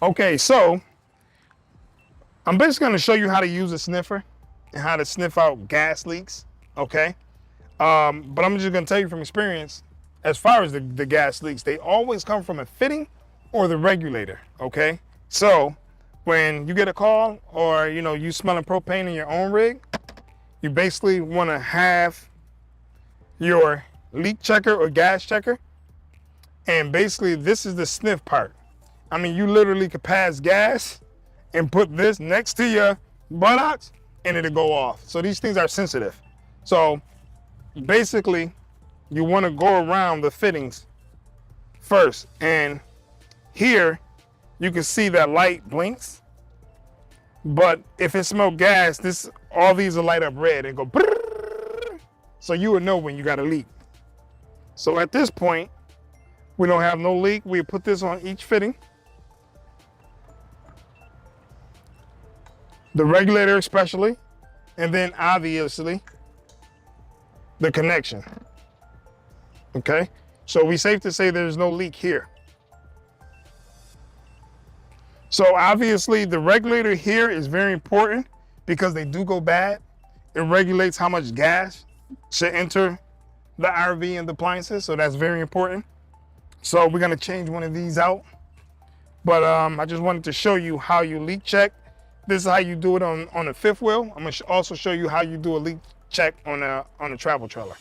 Okay, so I'm basically gonna show you how to use a sniffer and how to sniff out gas leaks, okay? But I'm just gonna tell you from experience, as far as the gas leaks, they always come from a fitting or the regulator, okay? So when you get a call or you smelling propane in your own rig, you basically wanna have your leak checker or gas checker. And basically this is the sniff part. I mean, you literally could pass gas and put this next to your buttocks and it'll go off. So these things are sensitive. So basically you want to go around the fittings first. And here you can see that light blinks. But if it smells gas, all these will light up red and go brrr, so you would know when you got a leak. So at this point, we don't have no leak. We put this on each fitting. The regulator especially, and then obviously the connection, okay? So we safe to say there's no leak here. So obviously the regulator here is very important because they do go bad. It regulates how much gas should enter the RV and the appliances, so that's very important. So we're gonna change one of these out. But I just wanted to show you how you leak check. This is how you do it on a fifth wheel. I'm gonna also show you how you do a leak check on a travel trailer.